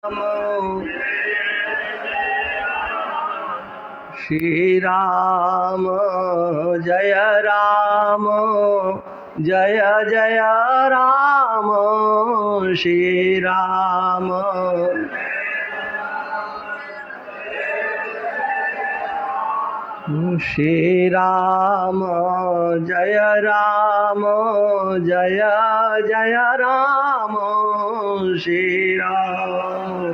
राम श्री राम जय राम जय जय राम श्री राम श्री राम जय राम जय जय राम श्री राम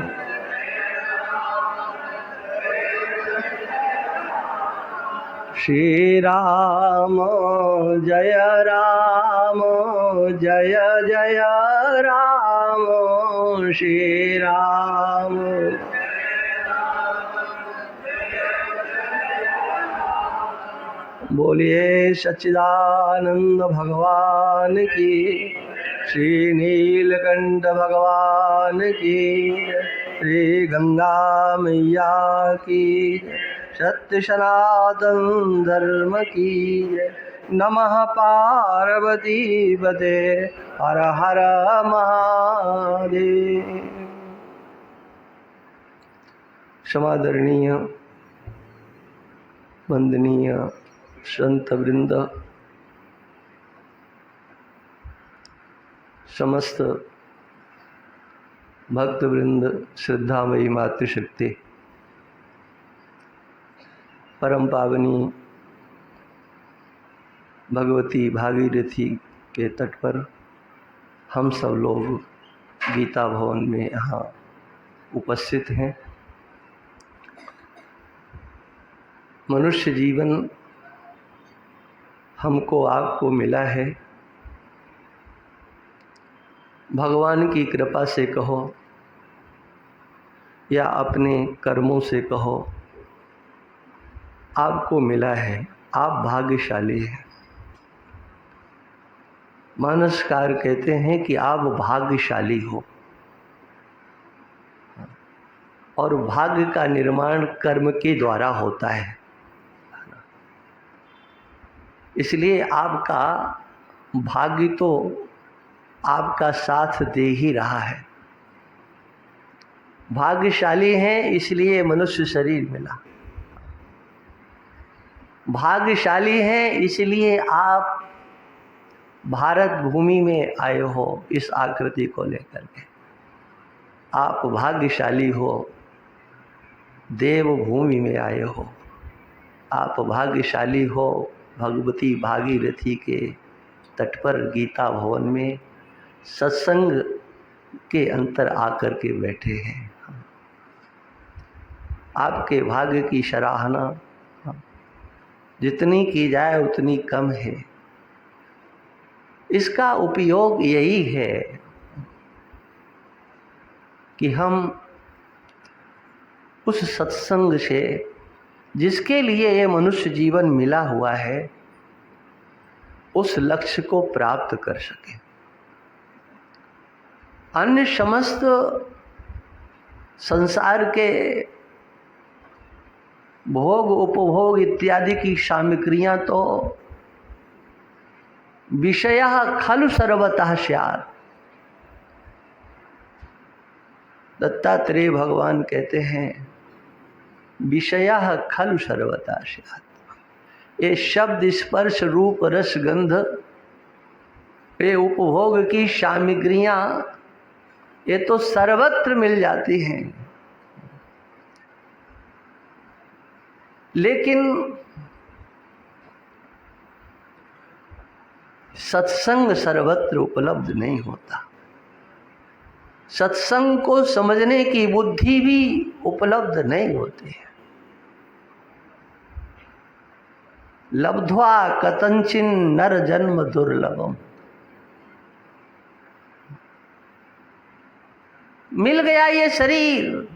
श्री राम जय राम जय जय राम श्री राम बोलिए सच्चिदानंद भगवान की, श्री नीलकंठ भगवान की, श्री गंगा मैया की, सत्य सनातन धर्म की। नमः पार्वती पते हर हर महादेव। समादरणीय वंदनीय संत वृंद, समस्त भक्त वृंद, श्रद्धामयी मातृशक्ति, परम पावनी भगवती भागीरथी के तट पर हम सब लोग गीता भवन में यहाँ उपस्थित हैं। मनुष्य जीवन हमको आपको मिला है, भगवान की कृपा से कहो या अपने कर्मों से कहो, आपको मिला है। आप भाग्यशाली हैं। मानसकार कहते हैं कि आप भाग्यशाली हो, और भाग्य का निर्माण कर्म के द्वारा होता है। इसलिए आपका भाग्य तो आपका साथ दे ही रहा है। भाग्यशाली हैं इसलिए मनुष्य शरीर मिला, भाग्यशाली हैं इसलिए आप भारत भूमि में आए हो इस आकृति को लेकर के। आप भाग्यशाली हो, देव भूमि में आए हो। आप भाग्यशाली हो, भगवती भागीरथी के तट पर गीता भवन में सत्संग के अंतर आकर के बैठे हैं। आपके भाग्य की सराहना जितनी की जाए उतनी कम है। इसका उपयोग यही है कि हम उस सत्संग से, जिसके लिए ये मनुष्य जीवन मिला हुआ है, उस लक्ष्य को प्राप्त कर सके। अन्य समस्त संसार के भोग उपभोग इत्यादि की सामग्रियां तो विषयः खलु सर्वतः स्यात्। दत्तात्रेय भगवान कहते हैं विषयः खलु सर्वतः स्यात्। ये शब्द स्पर्श रूप रस गंध, ये उपभोग की सामग्रियां, ये तो सर्वत्र मिल जाती हैं, लेकिन सत्संग सर्वत्र उपलब्ध नहीं होता। सत्संग को समझने की बुद्धि भी उपलब्ध नहीं होती है। लब्ध्वा कतंचिन नर जन्म दुर्लभम। मिल गया ये शरीर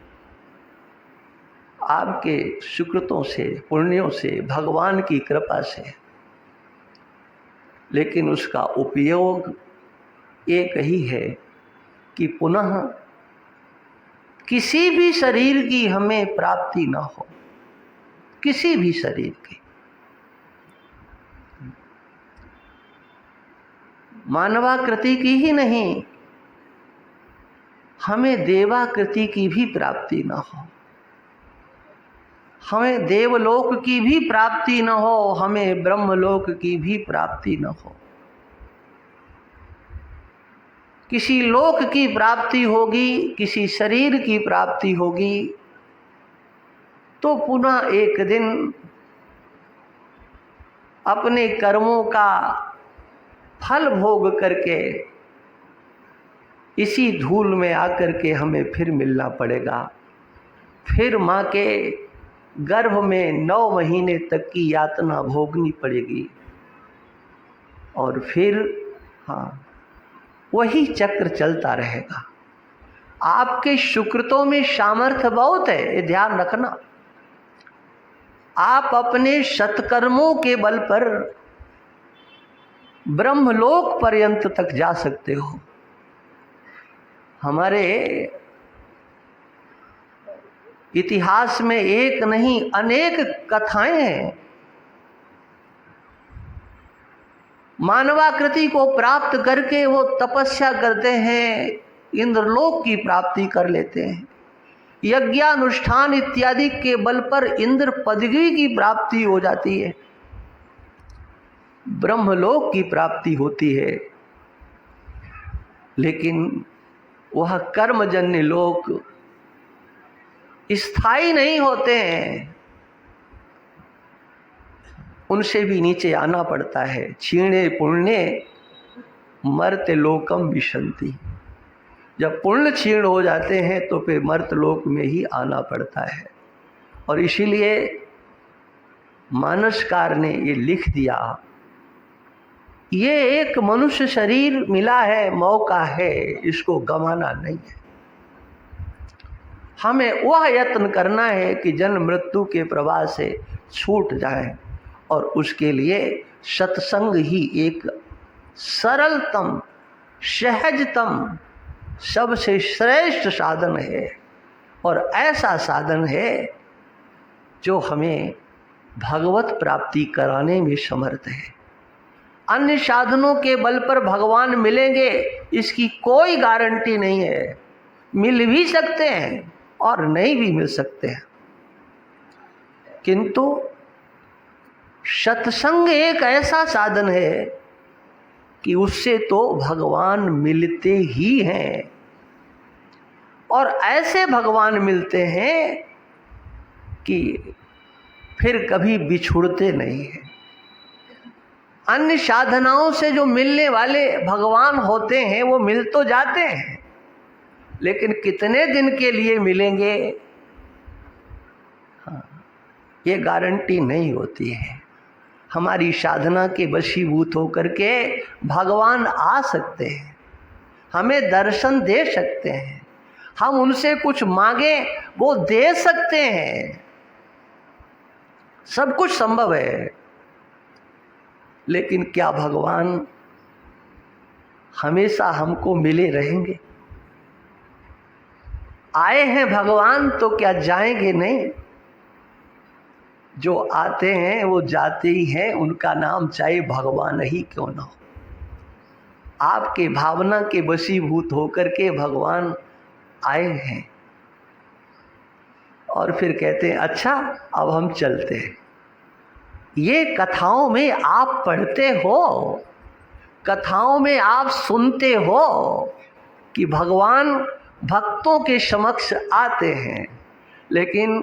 आपके सुकृतों से, पुण्यों से, भगवान की कृपा से, लेकिन उसका उपयोग एक ही है कि पुनः किसी भी शरीर की हमें प्राप्ति न हो, किसी भी शरीर की। मानवाकृति की ही नहीं, हमें देवाकृति की भी प्राप्ति न हो, हमें देवलोक की भी प्राप्ति न हो, हमें ब्रह्मलोक की भी प्राप्ति न हो। किसी लोक की प्राप्ति होगी, किसी शरीर की प्राप्ति होगी, तो पुनः एक दिन अपने कर्मों का फल भोग करके इसी धूल में आकर के हमें फिर मिलना पड़ेगा। फिर माँ के गर्भ में 9 महीने तक की यातना भोगनी पड़ेगी और फिर वही चक्र चलता रहेगा। आपके सुकृतों में सामर्थ्य बहुत है, ये ध्यान रखना। आप अपने सत्कर्मों के बल पर ब्रह्मलोक पर्यंत तक जा सकते हो। हमारे इतिहास में एक नहीं अनेक कथाएं हैं। मानवाकृति को प्राप्त करके वो तपस्या करते हैं, इंद्रलोक की प्राप्ति कर लेते हैं। यज्ञानुष्ठान इत्यादि के बल पर इंद्र पदवी की प्राप्ति हो जाती है, ब्रह्मलोक की प्राप्ति होती है। लेकिन वह कर्मजन्य लोक स्थायी नहीं होते हैं, उनसे भी नीचे आना पड़ता है। क्षीणे पुण्य मर्त्य लोकम विशंति। जब पुण्य क्षीण हो जाते हैं तो फिर मर्त्य लोक में ही आना पड़ता है। और इसीलिए मानसकार ने ये लिख दिया, ये एक मनुष्य शरीर मिला है, मौका है, इसको गंवाना नहीं है। हमें वह यत्न करना है कि जन्म मृत्यु के प्रवाह से छूट जाए, और उसके लिए सत्संग ही एक सरलतम, सहजतम, सबसे श्रेष्ठ साधन है। और ऐसा साधन है जो हमें भगवत प्राप्ति कराने में समर्थ है। अन्य साधनों के बल पर भगवान मिलेंगे इसकी कोई गारंटी नहीं है। मिल भी सकते हैं और नहीं भी मिल सकते हैं, किंतु सत्संग एक ऐसा साधन है कि उससे तो भगवान मिलते ही हैं, और ऐसे भगवान मिलते हैं कि फिर कभी बिछुड़ते नहीं हैं। अन्य साधनाओं से जो मिलने वाले भगवान होते हैं वो मिल तो जाते हैं, लेकिन कितने दिन के लिए मिलेंगे ये गारंटी नहीं होती है। हमारी साधना के वशीभूत होकर के भगवान आ सकते हैं, हमें दर्शन दे सकते हैं, हम उनसे कुछ मांगे वो दे सकते हैं, सब कुछ संभव है। लेकिन क्या भगवान हमेशा हमको मिले रहेंगे? आए हैं भगवान तो क्या जाएंगे नहीं? जो आते हैं वो जाते ही हैं, उनका नाम चाहे भगवान ही क्यों ना हो। आपके भावना के वशीभूत होकर के भगवान आए हैं और फिर कहते हैं अच्छा अब हम चलते हैं। ये कथाओं में आप पढ़ते हो, कथाओं में आप सुनते हो कि भगवान भक्तों के समक्ष आते हैं, लेकिन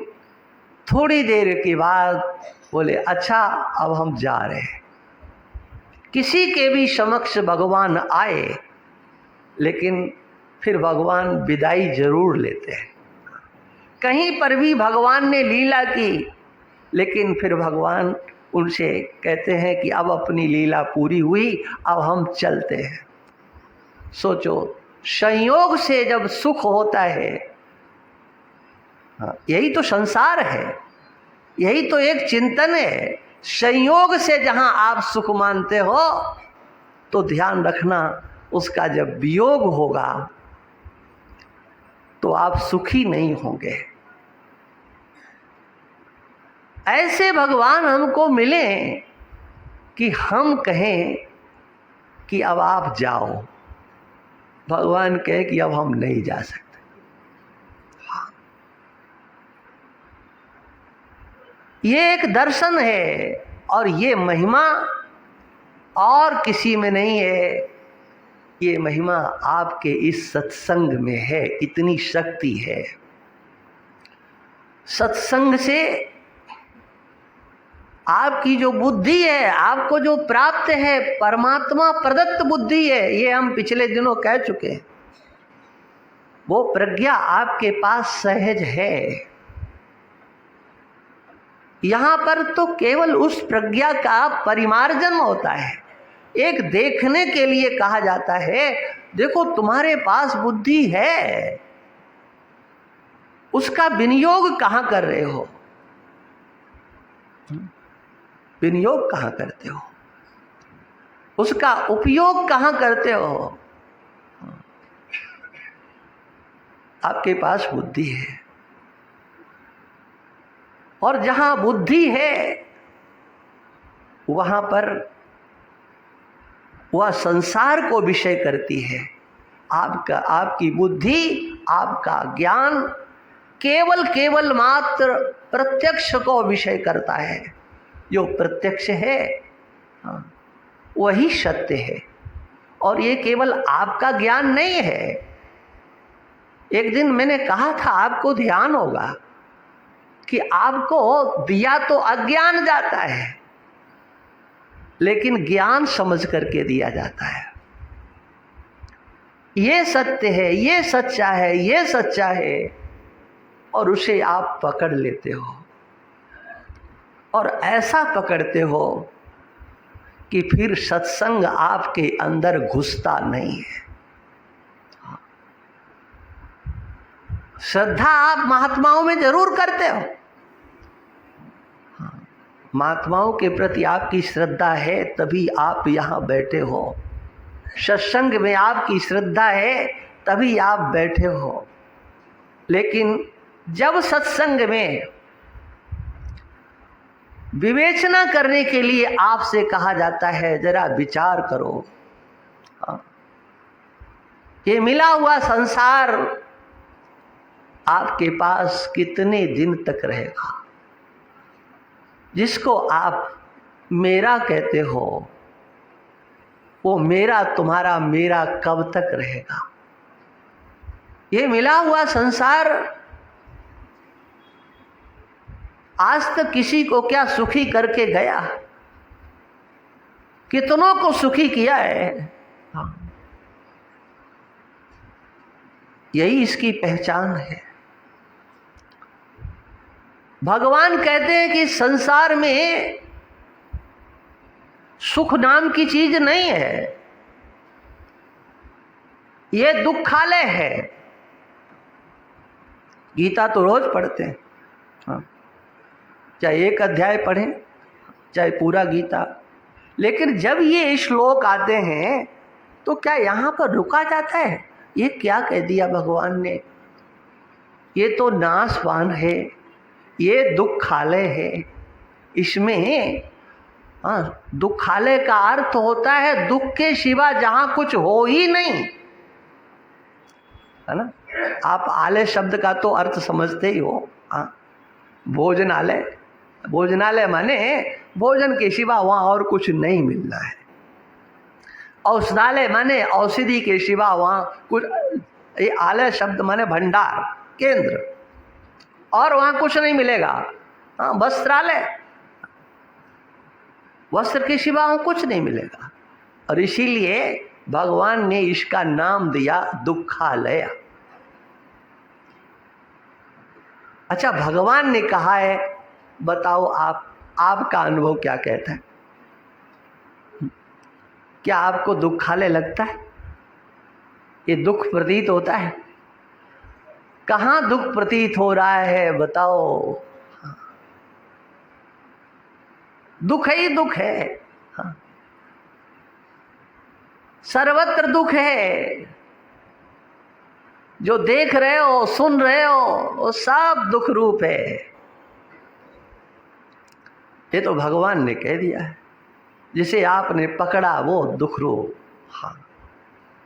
थोड़ी देर के बाद बोले अच्छा अब हम जा रहे हैं। किसी के भी समक्ष भगवान आए, लेकिन फिर भगवान विदाई जरूर लेते हैं। कहीं पर भी भगवान ने लीला की, लेकिन फिर भगवान उनसे कहते हैं कि अब अपनी लीला पूरी हुई, अब हम चलते हैं। सोचो, संयोग से जब सुख होता है, यही तो संसार है, यही तो एक चिंतन है। संयोग से जहां आप सुख मानते हो तो ध्यान रखना उसका जब वियोग होगा तो आप सुखी नहीं होंगे। ऐसे भगवान हमको मिले कि हम कहें कि अब आप जाओ, भगवान कहे कि अब हम नहीं जा सकते। ये एक दर्शन है और ये महिमा और किसी में नहीं है। ये महिमा आपके इस सत्संग में है, इतनी शक्ति है। सत्संग से आपकी जो बुद्धि है, आपको जो प्राप्त है, परमात्मा प्रदत्त बुद्धि है, ये हम पिछले दिनों कह चुके हैं। वो प्रज्ञा आपके पास सहज है। यहां पर तो केवल उस प्रज्ञा का परिमार्जन होता है। एक देखने के लिए कहा जाता है, देखो तुम्हारे पास बुद्धि है, उसका विनियोग कहां कर रहे हो, विनियोग कहां करते हो, उसका उपयोग कहां करते हो। आपके पास बुद्धि है, और जहां बुद्धि है वहां पर वह संसार को विषय करती है। आपकी बुद्धि, आपका ज्ञान केवल मात्र प्रत्यक्ष को विषय करता है। जो प्रत्यक्ष है वही सत्य है, और ये केवल आपका ज्ञान नहीं है। एक दिन मैंने कहा था, आपको ध्यान होगा कि आपको दिया तो अज्ञान जाता है, लेकिन ज्ञान समझ करके दिया जाता है। ये सत्य है, ये सच्चा है, ये सच्चा है, और उसे आप पकड़ लेते हो, और ऐसा पकड़ते हो कि फिर सत्संग आपके अंदर घुसता नहीं है। श्रद्धा आप महात्माओं में जरूर करते हो, महात्माओं के प्रति आपकी श्रद्धा है, तभी आप यहाँ बैठे हो। सत्संग में आपकी श्रद्धा है, तभी आप बैठे हो। लेकिन जब सत्संग में विवेचना करने के लिए आपसे कहा जाता है, जरा विचार करो, ये मिला हुआ संसार आपके पास कितने दिन तक रहेगा। जिसको आप मेरा कहते हो, वो मेरा तुम्हारा मेरा कब तक रहेगा। ये मिला हुआ संसार आज तक किसी को क्या सुखी करके गया, कितनों को सुखी किया है। यही इसकी पहचान है। भगवान कहते हैं कि संसार में सुख नाम की चीज नहीं है, ये दुखालय है। गीता तो रोज पढ़ते हैं, चाहे एक अध्याय पढ़ें, चाहे पूरा गीता, लेकिन जब ये श्लोक आते हैं तो क्या यहाँ पर रुका जाता है? ये क्या कह दिया भगवान ने? ये तो नाशवान है, ये दुखालय है। इसमें दुखालय का अर्थ होता है दुख के सिवा जहां कुछ हो ही नहीं, है ना। आप आलय शब्द का तो अर्थ समझते ही हो। भोजनालय, भोजनालय माने भोजन के सिवा वहां और कुछ नहीं मिलना है। औषधालय माने औषधि के सिवा वहां कुछ, ये आलय शब्द माने भंडार केंद्र, और वहां कुछ नहीं मिलेगा। वस्त्रालय, वस्त्र के सिवा वहां कुछ नहीं मिलेगा, और इसीलिए भगवान ने इसका नाम दिया दुखालय। अच्छा, भगवान ने कहा है, बताओ आपका अनुभव क्या कहता है? क्या आपको दुखालय लगता है? ये दुख प्रतीत होता है? कहाँ दुख प्रतीत हो रहा है बताओ? दुख ही दुख है। सर्वत्र दुख है। जो देख रहे हो, सुन रहे हो, वो सब दुख रूप है। ये तो भगवान ने कह दिया है। जिसे आपने पकड़ा वो दुख रूप,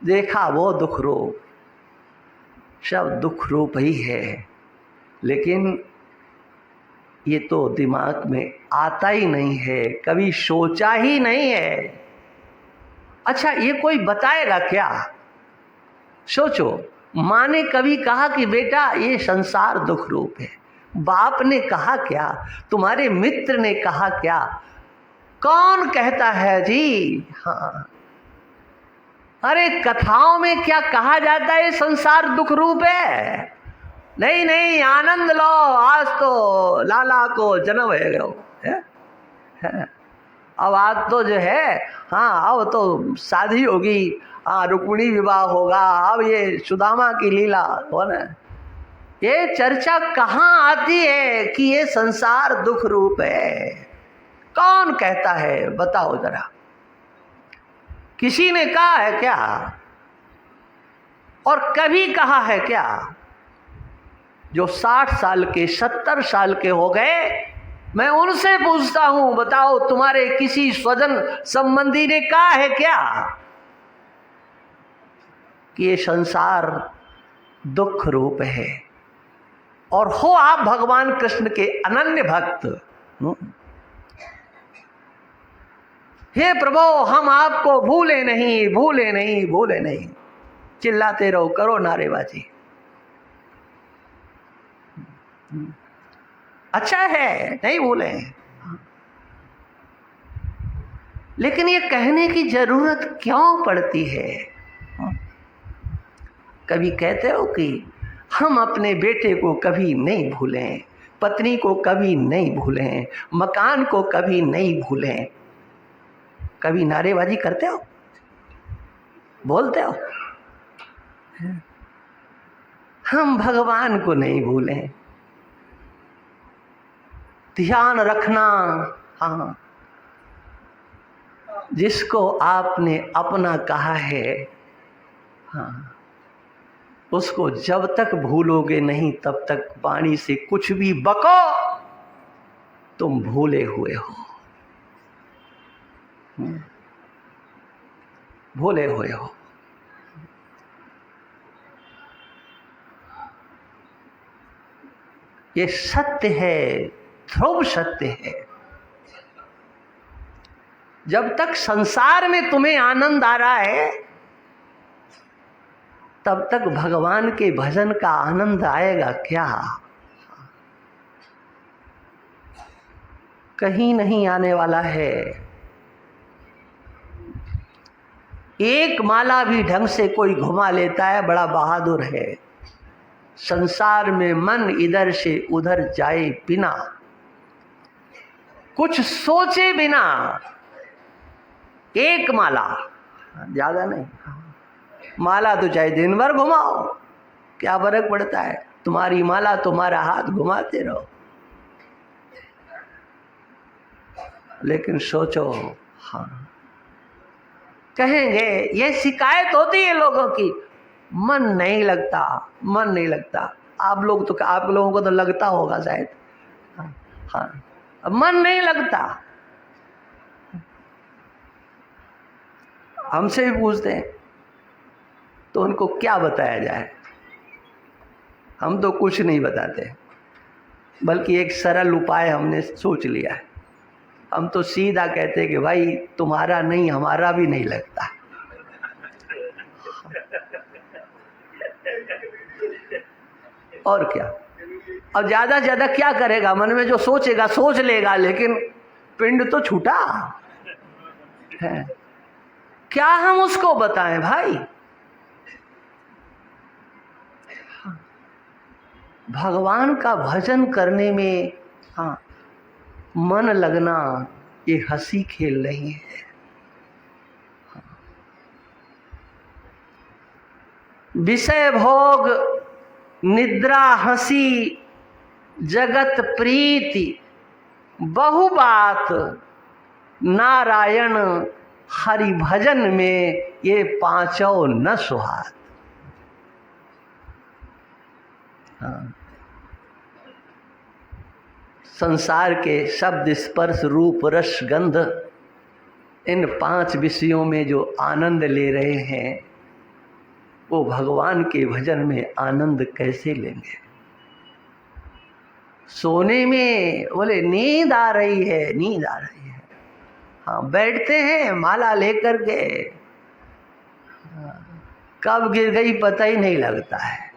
देखा वो दुख रूप, सब दुख रूप ही है। लेकिन ये तो दिमाग में आता ही नहीं है, कभी सोचा ही नहीं है। अच्छा, ये कोई बताएगा क्या? सोचो, माँ ने कभी कहा कि बेटा ये संसार दुख रूप है? बाप ने कहा क्या? तुम्हारे मित्र ने कहा क्या? कौन कहता है जी? हाँ, अरे कथाओं में क्या कहा जाता है? संसार दुख रूप है। नहीं नहीं, आनंद लो, आज तो लाला को जन्म है। अब आज तो जो है, हाँ अब तो शादी होगी, हाँ रुक्मिणी विवाह होगा, अब ये सुदामा की लीला हो ना। ये चर्चा कहाँ आती है कि ये संसार दुख रूप है? कौन कहता है? बताओ जरा, किसी ने कहा है क्या? और कभी कहा है क्या? जो 60 साल के 70 साल के हो गए, मैं उनसे पूछता हूं, बताओ तुम्हारे किसी स्वजन संबंधी ने कहा है क्या कि ये संसार दुख रूप है? और हो आप भगवान कृष्ण के अनन्य भक्त, हे प्रभु हम आपको भूले नहीं, भूले नहीं, भूले नहीं, चिल्लाते रहो, करो नारेबाजी। अच्छा है, नहीं भूले, लेकिन ये कहने की जरूरत क्यों पड़ती है? कभी कहते हो कि हम अपने बेटे को कभी नहीं भूलें, पत्नी को कभी नहीं भूलें, मकान को कभी नहीं भूलें? कभी नारेबाजी करते हो? बोलते हो हम भगवान को नहीं भूलें? ध्यान रखना, हाँ, जिसको आपने अपना कहा है, हाँ, उसको जब तक भूलोगे नहीं तब तक वाणी से कुछ भी बको तुम भूले हुए हो, भूले हुए हो। ये सत्य है, ध्रुव सत्य है। जब तक संसार में तुम्हें आनंद आ रहा है तब तक भगवान के भजन का आनंद आएगा क्या? कहीं नहीं आने वाला है। एक माला भी ढंग से कोई घुमा लेता है, बड़ा बहादुर है। संसार में मन इधर से उधर जाए बिना, कुछ सोचे बिना, एक माला, ज्यादा नहीं, माला तो चाहे दिन भर घुमाओ, क्या फर्क पड़ता है? तुम्हारी माला, तुम्हारा हाथ, घुमाते रहो। लेकिन सोचो, हाँ, कहेंगे, ये शिकायत होती है लोगों की, मन नहीं लगता, मन नहीं लगता। आप लोग तो, आप लोगों को तो लगता होगा शायद, हाँ, मन नहीं लगता। हमसे भी पूछते हैं तो उनको क्या बताया जाए? हम तो कुछ नहीं बताते, बल्कि एक सरल उपाय हमने सोच लिया है। हम तो सीधा कहते हैं कि भाई तुम्हारा नहीं, हमारा भी नहीं लगता। और क्या? अब ज्यादा ज्यादा क्या करेगा? मन में जो सोचेगा सोच लेगा, लेकिन पिंड तो छूटा है, क्या हम उसको बताएं भाई? भगवान का भजन करने में, हाँ, मन लगना ये हंसी खेल नहीं है। विषय भोग, निद्रा, हंसी, जगत प्रीति, बहु बात, नारायण हरि भजन में ये पांचों न सुहात। हाँ। संसार के शब्द, स्पर्श, रूप, रस, गंध, इन 5 विषयों में जो आनंद ले रहे हैं वो भगवान के भजन में आनंद कैसे लेंगे? सोने में बोले नींद आ रही है, नींद आ रही है। हाँ, बैठते हैं माला लेकर के, कब गिर गई पता ही नहीं लगता है।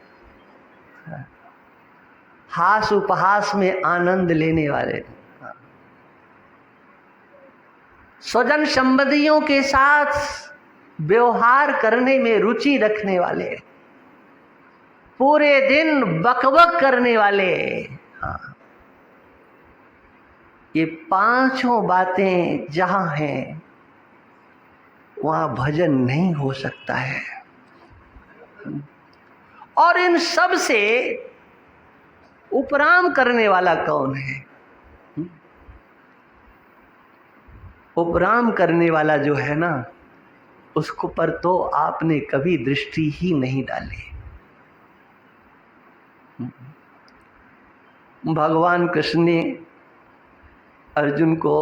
हास उपहास में आनंद लेने वाले, स्वजन संबंधियों के साथ व्यवहार करने में रुचि रखने वाले, पूरे दिन बकबक करने वाले, हाँ, ये पांचों बातें जहां हैं वहां भजन नहीं हो सकता है। और इन सब से उपराम करने वाला कौन है? उपराम करने वाला जो है ना, उसको पर तो आपने कभी दृष्टि ही नहीं डाली। भगवान कृष्ण ने अर्जुन को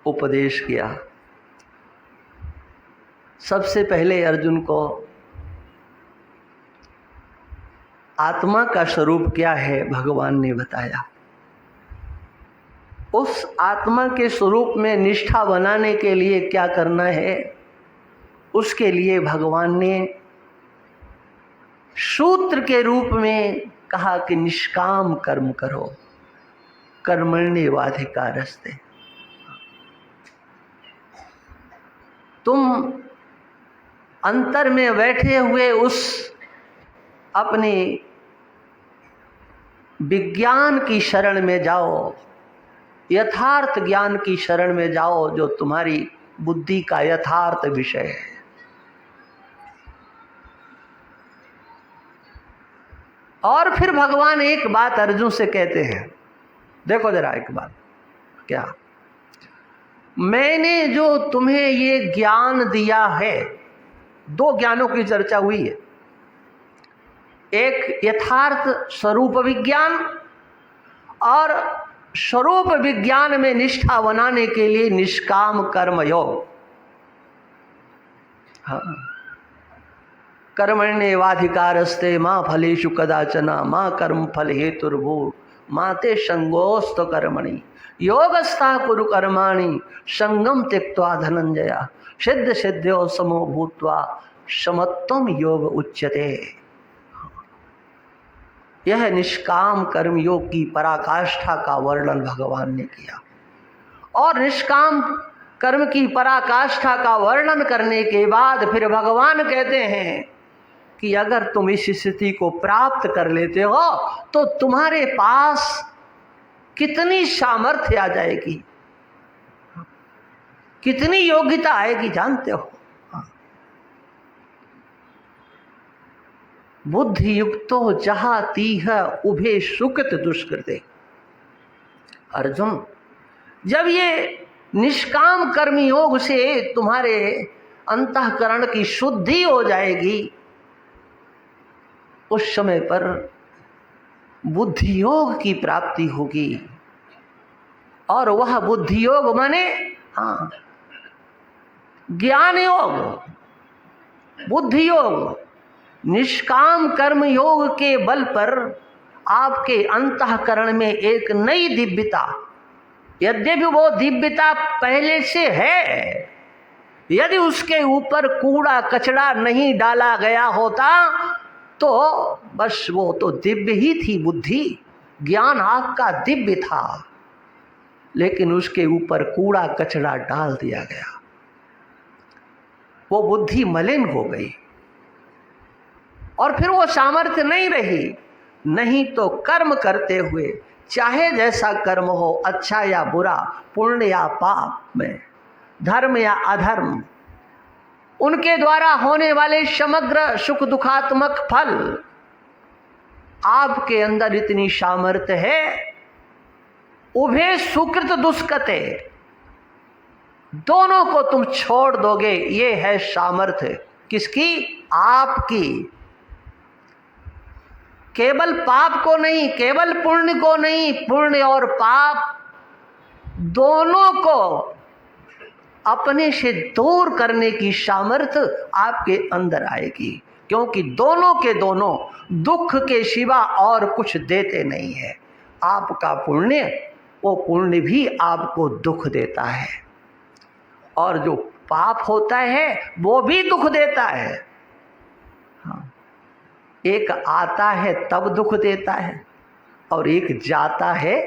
उपदेश किया। सबसे पहले अर्जुन को आत्मा का स्वरूप क्या है भगवान ने बताया। उस आत्मा के स्वरूप में निष्ठा बनाने के लिए क्या करना है, उसके लिए भगवान ने सूत्र के रूप में कहा कि निष्काम कर्म करो, कर्मण्येवाधिकारस्ते। तुम अंतर में बैठे हुए उस अपने विज्ञान की शरण में जाओ, यथार्थ ज्ञान की शरण में जाओ, जो तुम्हारी बुद्धि का यथार्थ विषय है। और फिर भगवान एक बात अर्जुन से कहते हैं, देखो जरा एक बात, क्या मैंने जो तुम्हें ये ज्ञान दिया है, दो ज्ञानों की चर्चा हुई है, एक यथार्थ स्वरूप विज्ञान और स्वरूप विज्ञान में निष्ठा बनाने के लिए निष्काम कर्म योग। हाँ, कर्मण्येवाधिकारस्ते मां फलेषु कदाचन मां कर्म फल हेतुर्भूः मां ते संगोऽस्त्व कर्मणि योगस्थः कुरु कर्माणि संगम त्यक्त्वा धनंजय सिद्ध सिद्ध्यो समो भूत्वा समत्वम योग उच्यते। यह निष्काम कर्म योग की पराकाष्ठा का वर्णन भगवान ने किया। और निष्काम कर्म की पराकाष्ठा का वर्णन करने के बाद फिर भगवान कहते हैं कि अगर तुम इस स्थिति को प्राप्त कर लेते हो तो तुम्हारे पास कितनी सामर्थ्य आ जाएगी, कितनी योग्यता आएगी जानते हो। बुद्धि युक्तो जहा तीह उभे सुकृत दुष्कृते। अर्जुन, जब ये निष्काम कर्म योग से तुम्हारे अंतःकरण की शुद्धि हो जाएगी, उस समय पर बुद्धि योग की प्राप्ति होगी। और वह बुद्धि योग माने हाँ ज्ञान योग, बुद्धि योग, निष्काम कर्म योग के बल पर आपके अंतःकरण में एक नई दिव्यता, यद्यपि वो दिव्यता पहले से है, यदि उसके ऊपर कूड़ा कचरा नहीं डाला गया होता तो बस वो तो दिव्य ही थी बुद्धि, ज्ञान आपका दिव्य था, लेकिन उसके ऊपर कूड़ा कचरा डाल दिया गया, वो बुद्धि मलिन हो गई और फिर वो सामर्थ्य नहीं रही। नहीं तो कर्म करते हुए चाहे जैसा कर्म हो, अच्छा या बुरा, पुण्य या पाप में, धर्म या अधर्म, उनके द्वारा होने वाले समग्र सुख दुखात्मक फल, आपके अंदर इतनी सामर्थ्य है, उभे सुकृत दुष्कृते, दोनों को तुम छोड़ दोगे, ये है सामर्थ्य किसकी? आपकी। केवल पाप को नहीं, केवल पुण्य को नहीं, पुण्य और पाप दोनों को अपने से दूर करने की सामर्थ्य आपके अंदर आएगी, क्योंकि दोनों के दोनों दुख के सिवा और कुछ देते नहीं है। आपका पुण्य, वो पुण्य भी आपको दुख देता है, और जो पाप होता है वो भी दुख देता है। हाँ, एक आता है तब दुख देता है, और एक जाता है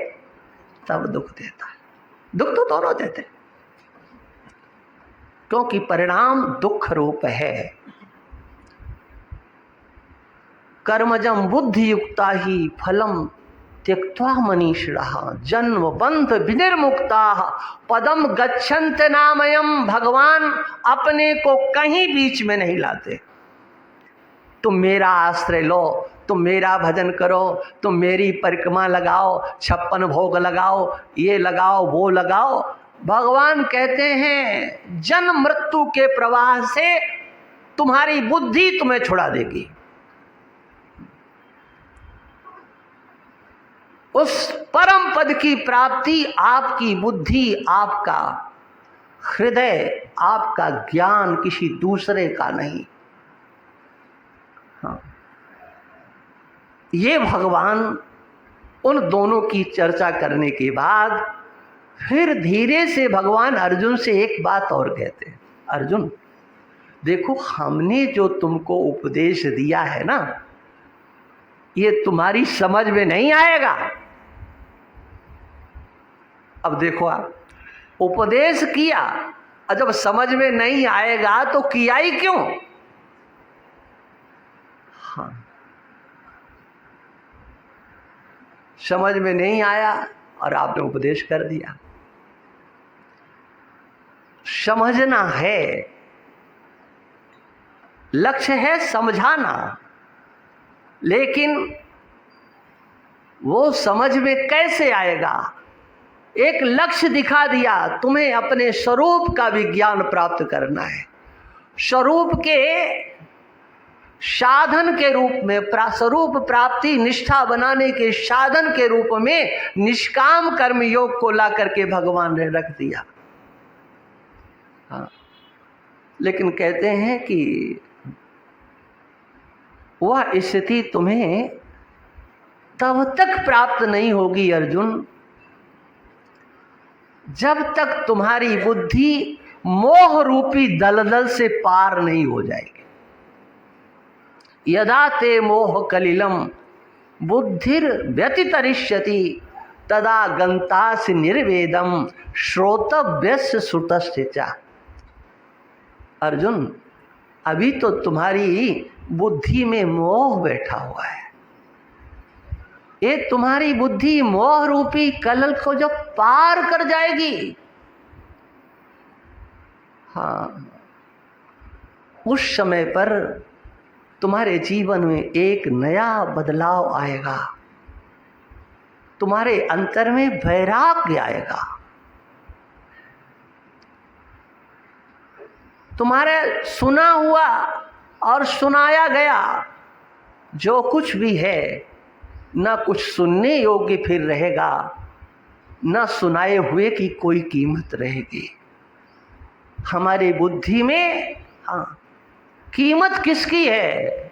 तब दुख देता है। दुख तो दोनों देते हैं, क्योंकि परिणाम दुख रूप है। कर्मजम बुद्धि युक्ता ही फलम त्यक्त्वा मनीषिणः जन्म बंध विनिर्मुक्ता पदम गच्छन्त नामयम। भगवान अपने को कहीं बीच में नहीं लाते। तुम मेरा आश्रय लो, तुम मेरा भजन करो, तुम मेरी परिक्रमा लगाओ, 56 भोग लगाओ, ये लगाओ वो लगाओ। भगवान कहते हैं जन्म मृत्यु के प्रवाह से तुम्हारी बुद्धि तुम्हें छुड़ा देगी। उस परम पद की प्राप्ति आपकी बुद्धि, आपका हृदय, आपका ज्ञान किसी दूसरे का नहीं। हाँ, ये भगवान उन दोनों की चर्चा करने के बाद फिर धीरे से भगवान अर्जुन से एक बात और कहते हैं। अर्जुन देखो, हमने जो तुमको उपदेश दिया है ना, ये तुम्हारी समझ में नहीं आएगा। अब देखो, आप उपदेश किया और जब समझ में नहीं आएगा तो किया ही क्यों? हाँ, समझ में नहीं आया और आपने उपदेश कर दिया। समझना है, लक्ष्य है समझाना, लेकिन वो समझ में कैसे आएगा? एक लक्ष्य दिखा दिया, तुम्हें अपने स्वरूप का विज्ञान प्राप्त करना है। स्वरूप के साधन के रूप में, स्वरूप प्राप्ति निष्ठा बनाने के साधन के रूप में निष्काम कर्म योग को ला करके भगवान ने रख दिया। हाँ, लेकिन कहते हैं कि वह स्थिति तुम्हें तब तक प्राप्त नहीं होगी अर्जुन, जब तक तुम्हारी बुद्धि मोह रूपी दलदल से पार नहीं हो जाएगी। यदा ते मोह कलिलम बुद्धिर व्यतितरिष्यति तदा गंतासि निर्वेदम श्रोतव्यस्य श्रुतस्य च। अर्जुन, अभी तो तुम्हारी बुद्धि में मोह बैठा हुआ है। ये तुम्हारी बुद्धि मोह रूपी कलल को जब पार कर जाएगी, हाँ, उस समय पर तुम्हारे जीवन में एक नया बदलाव आएगा। तुम्हारे अंतर में वैराग्य आएगा। तुम्हारे सुना हुआ और सुनाया गया जो कुछ भी है, न कुछ सुनने योग्य फिर रहेगा, न सुनाए हुए की कोई कीमत रहेगी। हमारी बुद्धि में हाँ, कीमत किसकी है?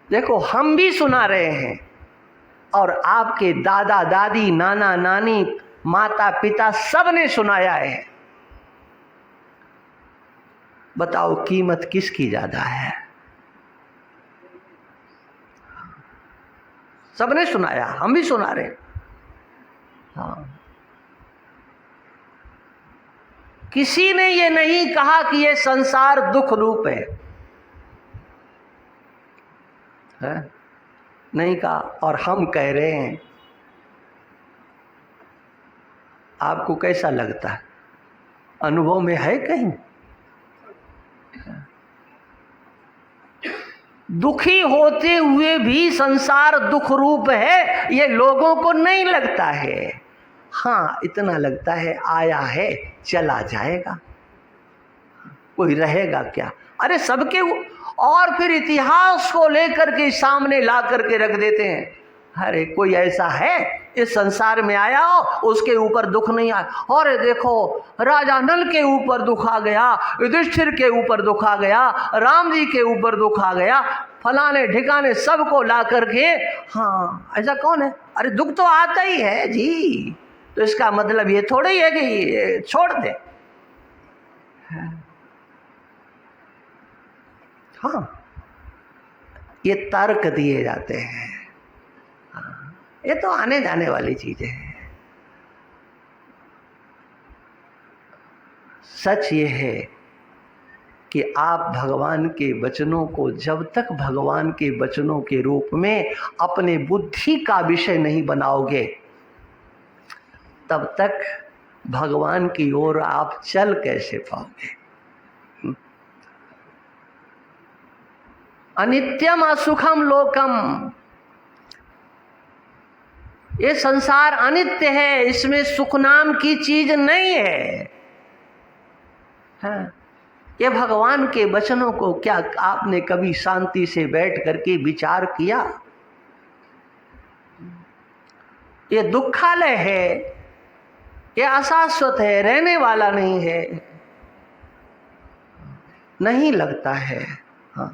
देखो, हम भी सुना रहे हैं और आपके दादा दादी, नाना नानी, माता पिता सब ने सुनाया है। बताओ कीमत किसकी ज्यादा है? सबने सुनाया, हम भी सुना रहे हैं। हाँ, किसी ने ये नहीं कहा कि ये संसार दुख रूप है, नहीं कहा, और हम कह रहे हैं। आपको कैसा लगता है? अनुभव में है कहीं? दुखी होते हुए भी संसार दुख रूप है, ये लोगों को नहीं लगता है। हाँ, इतना लगता है आया है चला जाएगा, कोई रहेगा क्या? अरे सबके, और फिर इतिहास को लेकर के सामने ला करके रख देते हैं। अरे कोई ऐसा है इस संसार में आया हो उसके ऊपर दुख नहीं आया? और देखो, राजा नल के ऊपर दुख आ गया, युधिष्ठिर के ऊपर दुख आ गया, राम जी के ऊपर दुख आ गया। फलाने ठिकाने सबको ला करके, हाँ ऐसा कौन है, अरे दुख तो आता ही है जी, तो इसका मतलब ये थोड़ा ही है कि ये छोड़ दे। हाँ, ये तर्क दिए जाते हैं, ये तो आने जाने वाली चीजें हैं। सच ये है कि आप भगवान के वचनों को जब तक भगवान के वचनों के रूप में अपने बुद्धि का विषय नहीं बनाओगे, तब तक भगवान की ओर आप चल कैसे पाओगे। अनित्यम असुखम लोकम, ये संसार अनित्य है, इसमें सुख नाम की चीज नहीं है। हाँ, ये भगवान के वचनों को क्या आपने कभी शांति से बैठ करके विचार किया? ये दुखालय है, ये अशाश्वत है, रहने वाला नहीं है, नहीं लगता है। हाँ,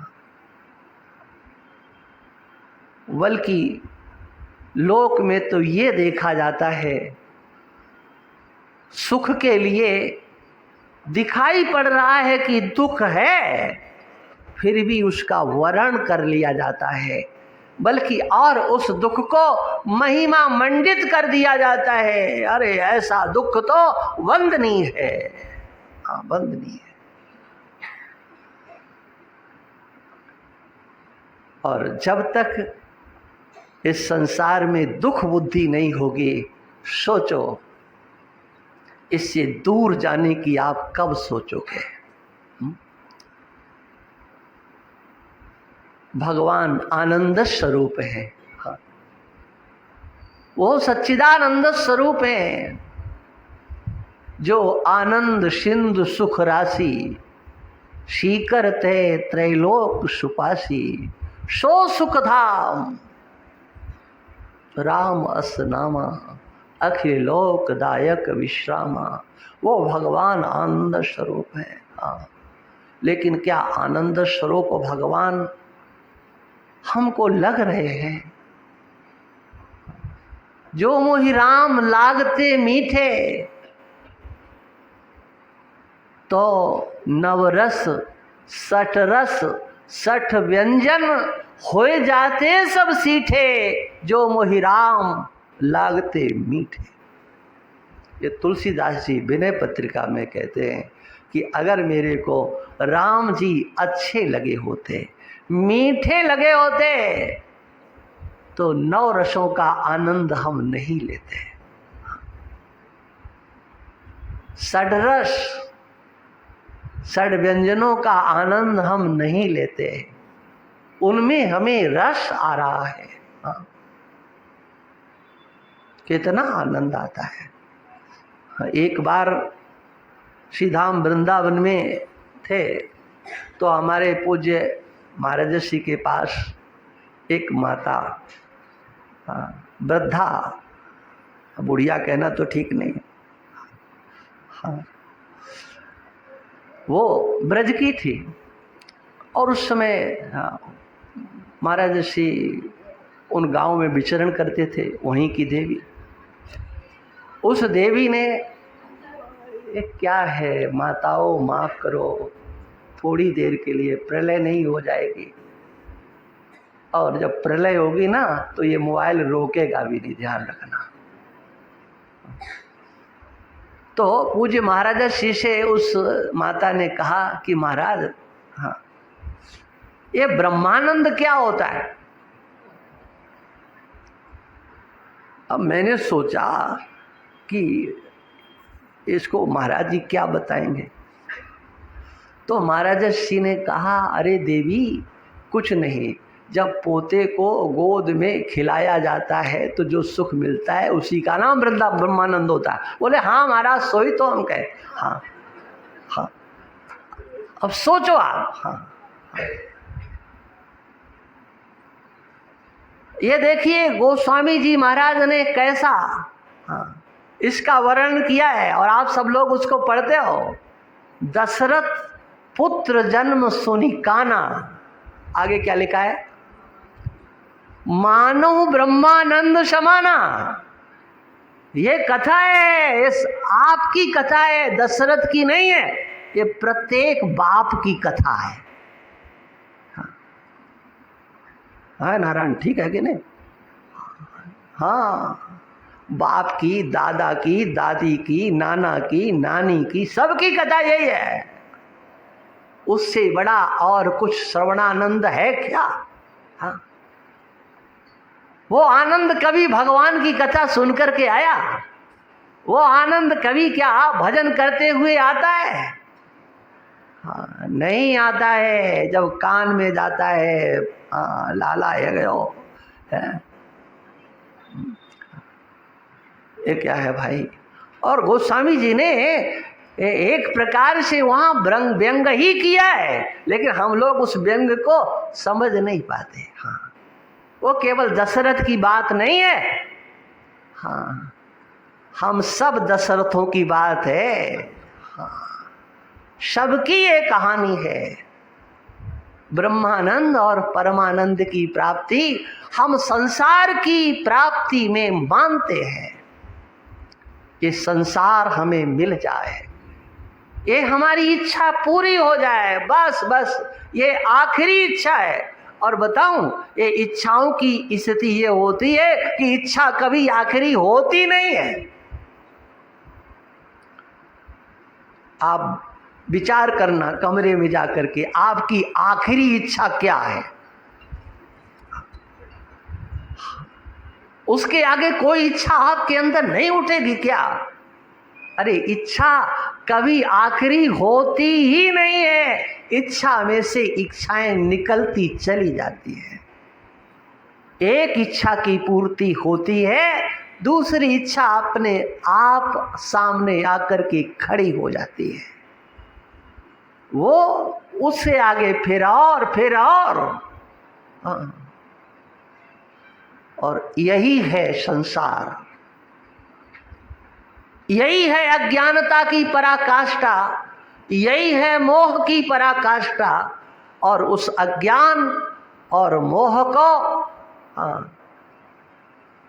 बल्कि लोक में तो ये देखा जाता है, सुख के लिए दिखाई पड़ रहा है कि दुख है, फिर भी उसका वर्ण कर लिया जाता है, बल्कि और उस दुख को महिमा मंडित कर दिया जाता है। अरे ऐसा दुख तो वंदनीय है, हाँ वंदनीय है। और जब तक इस संसार में दुख बुद्धि नहीं होगी, सोचो इससे दूर जाने की आप कब सोचोगे। भगवान आनंद स्वरूप है, हाँ, वो सच्चिदानंद स्वरूप है, जो आनंद सिंधु सुख राशि, शीकर ते त्रैलोक सुपासी, सो सुख धाम राम अस नामा, अखिल लोक दायक विश्रामा। वो भगवान आनंद स्वरूप है। हाँ, लेकिन क्या आनंद स्वरूप भगवान हमको लग रहे हैं? जो मोहि राम लागते मीठे, तो नवरस सठ रस सठ व्यंजन होए जाते सब सीठे, जो मोहि राम लागते मीठे। ये तुलसीदास जी विनय पत्रिका में कहते हैं कि अगर मेरे को राम जी अच्छे लगे होते, मीठे लगे होते, तो नौ रसों का आनंद हम नहीं लेते। षड्रस षड व्यंजनों का आनंद हम नहीं लेते, उनमें हमें रस आ रहा है। हाँ, कितना आनंद आता है। एक बार श्री धाम वृंदावन में थे, तो हमारे पूज्य महाराज श्री के पास एक माता, वृद्धा, बुढ़िया कहना तो ठीक नहीं, हाँ, वो ब्रज की थी। और उस समय महाराज श्री उन गांव में विचरण करते थे, वहीं की देवी। उस देवी ने, क्या है माताओं माफ करो, थोड़ी देर के लिए प्रलय नहीं हो जाएगी, और जब प्रलय होगी ना तो ये मोबाइल रोकेगा भी नहीं, ध्यान रखना। तो पूज्य महाराजा श्री से उस माता ने कहा कि महाराज, हाँ, ये ब्रह्मानंद क्या होता है? अब मैंने सोचा कि इसको महाराज जी क्या बताएंगे। तो महाराजा श्री ने कहा, अरे देवी कुछ नहीं, जब पोते को गोद में खिलाया जाता है तो जो सुख मिलता है उसी का नाम ब्रह्मानंद होता है। बोले हाँ महाराज, सोई तो हम कहे। हाँ हाँ, अब सोचो आप। हाँ, हाँ। ये देखिए गोस्वामी जी महाराज ने कैसा, हाँ, इसका वर्णन किया है, और आप सब लोग उसको पढ़ते हो। दशरथ पुत्र जन्म सुनि काना, आगे क्या लिखा है? मानो ब्रह्मानंद समाना। ये कथा है, इस आपकी कथा है, दशरथ की नहीं है। ये प्रत्येक बाप की कथा है। हाँ नारायण, ठीक है कि नहीं? हाँ, बाप की, दादा की, दादी की, नाना की, नानी की, सबकी कथा यही है। उससे बड़ा और कुछ श्रवणानंद है क्या? हाँ, वो आनंद कभी भगवान की कथा सुनकर के आया? वो आनंद कभी क्या भजन करते हुए आता है? हाँ, नहीं आता है। जब कान में जाता है, हाँ, लाला है गयो है। ये क्या है भाई? और गोस्वामी जी ने एक प्रकार से वहां व्यंग ही किया है, लेकिन हम लोग उस व्यंग को समझ नहीं पाते। हाँ, वो केवल दशरथ की बात नहीं है। हाँ, हम सब दशरथों की बात है। हाँ, सबकी ये कहानी है। ब्रह्मानंद और परमानंद की प्राप्ति हम संसार की प्राप्ति में मानते हैं। ये संसार हमें मिल जाए, ये हमारी इच्छा पूरी हो जाए, बस बस ये आखिरी इच्छा है। और बताऊं, ये इच्छाओं की स्थिति ये होती है कि इच्छा कभी आखिरी होती नहीं है। आप विचार करना कमरे में जाकर के, आपकी आखिरी इच्छा क्या है? उसके आगे कोई इच्छा आपके अंदर नहीं उठेगी क्या? अरे, इच्छा कभी आखिरी होती ही नहीं है। इच्छा में से इच्छाएं निकलती चली जाती है। एक इच्छा की पूर्ति होती है, दूसरी इच्छा अपने आप सामने आकर के खड़ी हो जाती है। वो उससे आगे फिर और हाँ। और यही है संसार, यही है अज्ञानता की पराकाष्ठा, यही है मोह की पराकाष्ठा। और उस अज्ञान और मोह को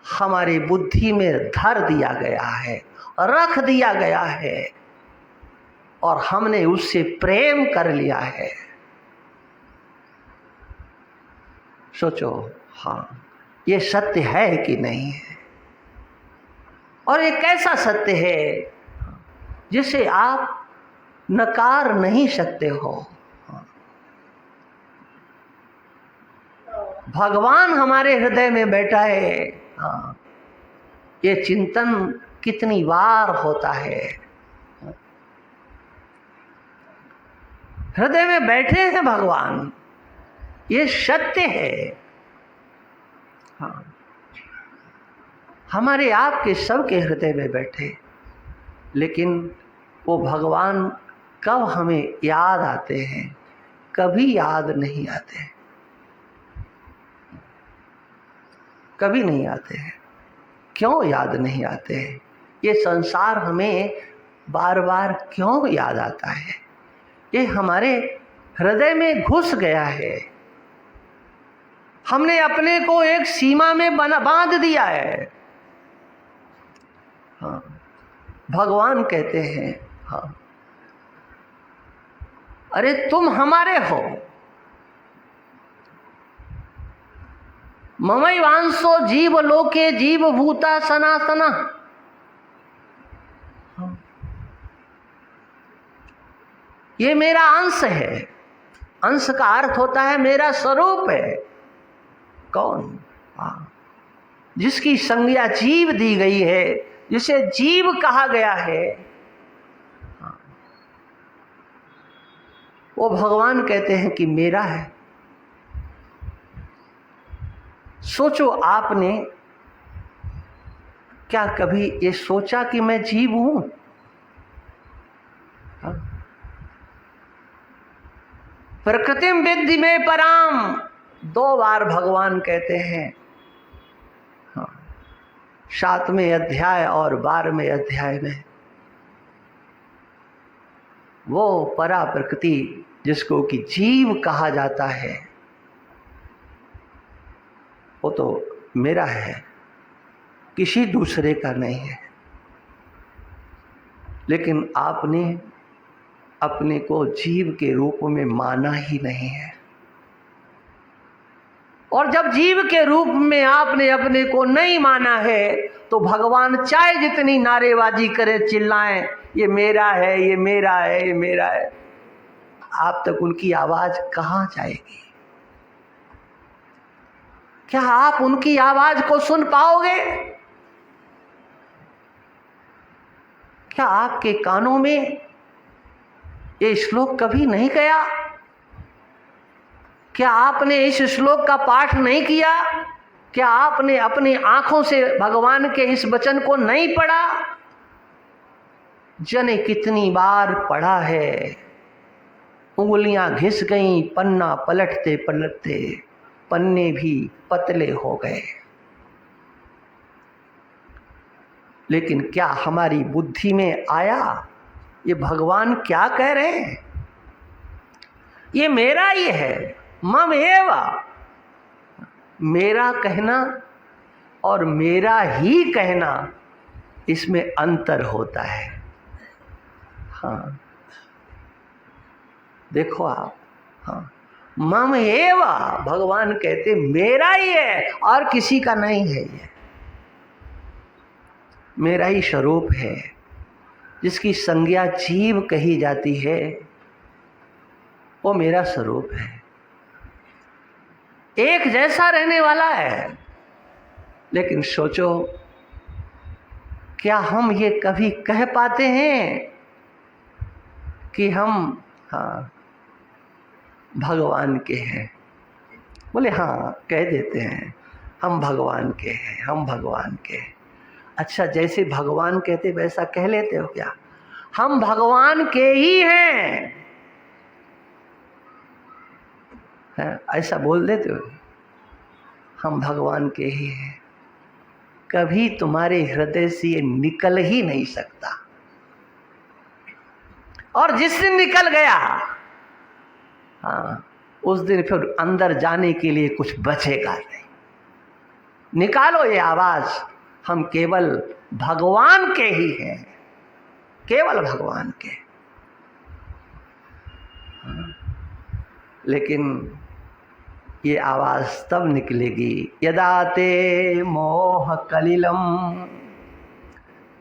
हमारी बुद्धि में धर दिया गया है, रख दिया गया है, और हमने उससे प्रेम कर लिया है। सोचो, हाँ, ये सत्य है कि नहीं है? और ये कैसा सत्य है जिसे आप नकार नहीं सकते हो? भगवान हमारे हृदय में बैठा है। हाँ, ये चिंतन कितनी बार होता है। हृदय में बैठे हैं भगवान, ये सत्य है। हाँ, हमारे आपके सबके हृदय में बैठे, लेकिन वो भगवान कब हमें याद आते हैं? कभी याद नहीं आते, कभी नहीं आते हैं। क्यों याद नहीं आते हैं? ये संसार हमें बार बार क्यों याद आता है? ये हमारे हृदय में घुस गया है। हमने अपने को एक सीमा में बांध दिया है। हाँ, भगवान कहते हैं, हाँ, अरे तुम हमारे हो। ममैवांसो जीव लोके जीव भूता सनातना। हाँ, ये मेरा अंश है। अंश का अर्थ होता है मेरा स्वरूप है। कौन? हाँ, जिसकी संज्ञा जीव दी गई है, जिसे जीव कहा गया है, हाँ, वो भगवान कहते हैं कि मेरा है। सोचो, आपने क्या कभी ये सोचा कि मैं जीव हूं? हाँ? प्रकृतिम विद्धि में पराम, 2 बार भगवान कहते हैं। हाँ, 7वें अध्याय और 12वें अध्याय में। वो परा प्रकृति जिसको कि जीव कहा जाता है, वो तो मेरा है, किसी दूसरे का नहीं है। लेकिन आपने अपने को जीव के रूप में माना ही नहीं है। और जब जीव के रूप में आपने अपने को नहीं माना है, तो भगवान चाहे जितनी नारेबाजी करे, चिल्लाएं, ये मेरा है, ये मेरा है, ये मेरा है, आप तक उनकी आवाज कहां जाएगी? क्या आप उनकी आवाज को सुन पाओगे? क्या आपके कानों में ये श्लोक कभी नहीं गया? क्या आपने इस श्लोक का पाठ नहीं किया? क्या आपने अपनी आंखों से भगवान के इस वचन को नहीं पढ़ा? जाने कितनी बार पढ़ा है, उंगलियां घिस गईं, पन्ना पलटते पलटते पन्ने भी पतले हो गए। लेकिन क्या हमारी बुद्धि में आया ये भगवान क्या कह रहे हैं? ये मेरा ही है, मम एव। मेरा कहना और मेरा ही कहना, इसमें अंतर होता है। हाँ, देखो आप, हाँ, मम एव, भगवान कहते मेरा ही है और किसी का नहीं है। ये मेरा ही स्वरूप है। जिसकी संज्ञा जीव कही जाती है, वो मेरा स्वरूप है, एक जैसा रहने वाला है। लेकिन सोचो, क्या हम ये कभी कह पाते हैं कि हम भगवान के हैं? बोले हाँ, कह देते हैं, हम भगवान के हैं, हम भगवान के हैं। अच्छा, जैसे भगवान कहते वैसा कह लेते हो क्या? हम भगवान के ही हैं, ऐसा बोल देते हो? हम भगवान के ही हैं। कभी तुम्हारे हृदय से ये निकल ही नहीं सकता। और जिस दिन निकल गया, हाँ, उस दिन फिर अंदर जाने के लिए कुछ बचेगा नहीं। निकालो ये आवाज, हम केवल भगवान के ही हैं, केवल भगवान के। लेकिन ये आवाज तब निकलेगी यदा ते मोह कलिलम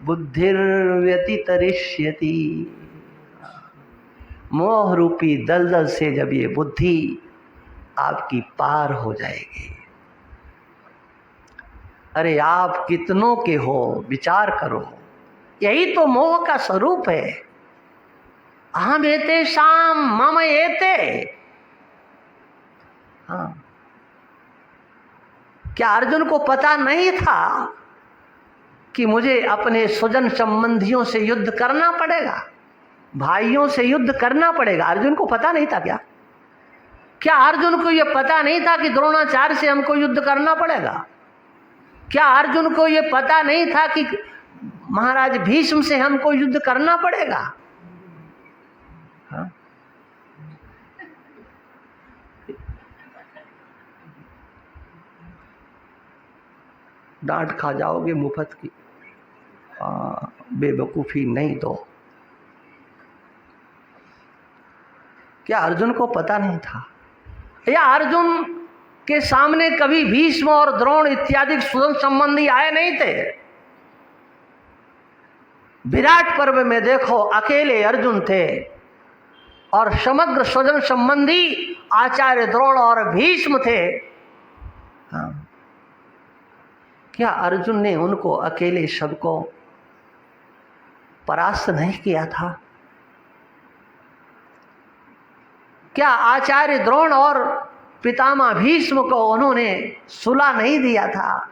बुद्धिर्व्यतितरिष्यति। मोह रूपी दलदल से जब ये बुद्धि आपकी पार हो जाएगी। अरे आप कितनों के हो, विचार करो। यही तो मोह का स्वरूप है। अहम एते शाम मम एते। हाँ, क्या अर्जुन को पता नहीं था कि मुझे अपने स्वजन संबंधियों से युद्ध करना पड़ेगा, भाइयों से युद्ध करना पड़ेगा? अर्जुन को पता नहीं था क्या? क्या अर्जुन को यह पता नहीं था कि द्रोणाचार्य से हमको युद्ध करना पड़ेगा? क्या अर्जुन को यह पता नहीं था कि महाराज भीष्म से हमको युद्ध करना पड़ेगा? हाँ? डांट खा जाओगे मुफ्त की। बेवकूफ़ी नहीं दो। क्या अर्जुन को पता नहीं था? या अर्जुन के सामने कभी भीष्म और द्रोण इत्यादि स्वजन संबंधी आए नहीं थे? विराट पर्व में देखो, अकेले अर्जुन थे और समग्र स्वजन संबंधी आचार्य द्रोण और भीष्म थे। हाँ, क्या अर्जुन ने उनको अकेले सबको परास्त नहीं किया था? क्या आचार्य द्रोण और पितामह भीष्म को उन्होंने सुला नहीं दिया था?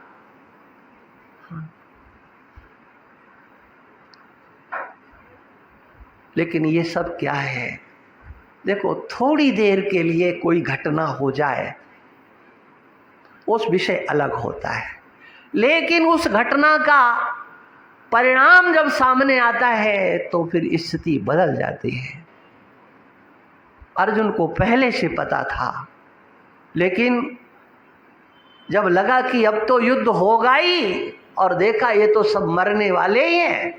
लेकिन ये सब क्या है? देखो, थोड़ी देर के लिए कोई घटना हो जाए, उस विषय अलग होता है, लेकिन उस घटना का परिणाम जब सामने आता है तो फिर स्थिति बदल जाती है। अर्जुन को पहले से पता था, लेकिन जब लगा कि अब तो युद्ध होगा ही, और देखा ये तो सब मरने वाले ही हैं,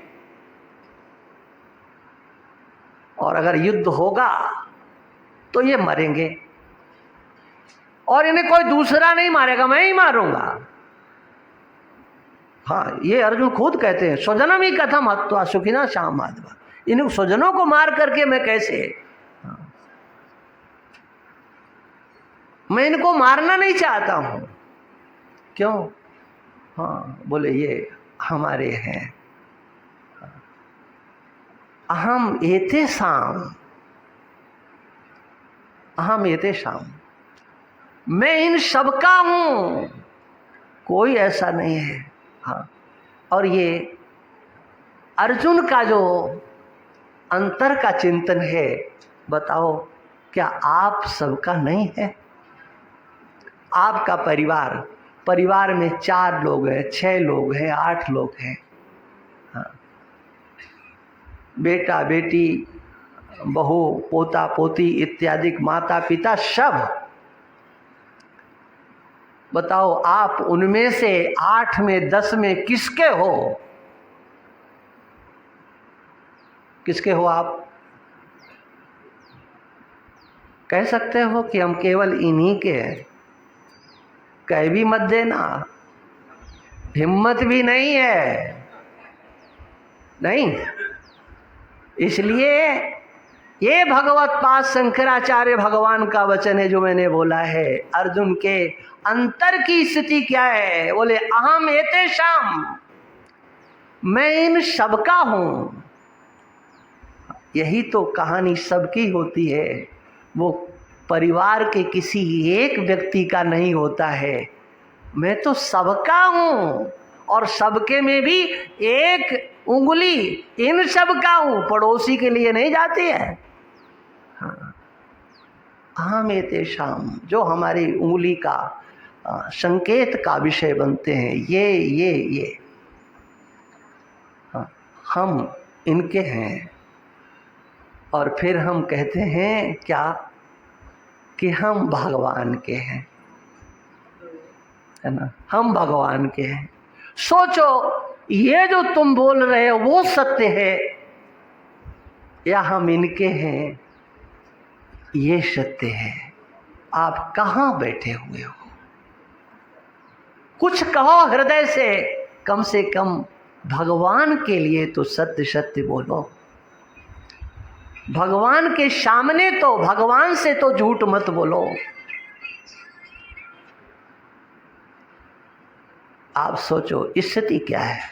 और अगर युद्ध होगा तो ये मरेंगे और इन्हें कोई दूसरा नहीं मारेगा, मैं ही मारूंगा। हाँ, ये अर्जुन खुद कहते हैं, स्वजनम ही कथम हत्वा सुखिना श्याम माधवा। इन स्वजनों को मार करके मैं कैसे, मैं इनको मारना नहीं चाहता हूं। क्यों? हाँ, बोले ये हमारे हैं। अहम एते शाम, अहम एते शाम, मैं इन सबका हूं, कोई ऐसा नहीं है। हाँ, और ये अर्जुन का जो अंतर का चिंतन है, बताओ क्या आप सबका नहीं है? आपका परिवार, परिवार में 4 लोग हैं, 6 लोग हैं, 8 लोग हैं, हाँ, बेटा बेटी, बहू, पोता पोती इत्यादि, माता पिता सब। बताओ आप उनमें से 8 में 10 में किसके हो? किसके हो आप? कह सकते हो कि हम केवल इन्हीं के हैं? कह भी मत देना, हिम्मत भी नहीं है, नहीं। इसलिए ये भगवत पाद शंकराचार्य भगवान का वचन है जो मैंने बोला है। अर्जुन के अंतर की स्थिति क्या है? बोले अहम एते शाम, मैं इन सबका हूं। यही तो कहानी सबकी होती है, वो परिवार के किसी एक व्यक्ति का नहीं होता है। मैं तो सबका हूं, और सबके में भी एक उंगली इन सबका हूं, पड़ोसी के लिए नहीं जाती है। हाँ, अहम एते शाम, जो हमारी उंगली का संकेत का विषय बनते हैं, ये हाँ, हम इनके हैं। और फिर हम कहते हैं क्या कि हम भगवान के हैं, है ना, हम भगवान के हैं। सोचो, ये जो तुम बोल रहे हो वो सत्य है, या हम इनके हैं ये सत्य है? आप कहाँ बैठे हुए हो? कुछ कहो हृदय से कम भगवान के लिए तो सत्य सत्य बोलो। भगवान के सामने तो, भगवान से तो झूठ मत बोलो। आप सोचो स्थिति क्या है।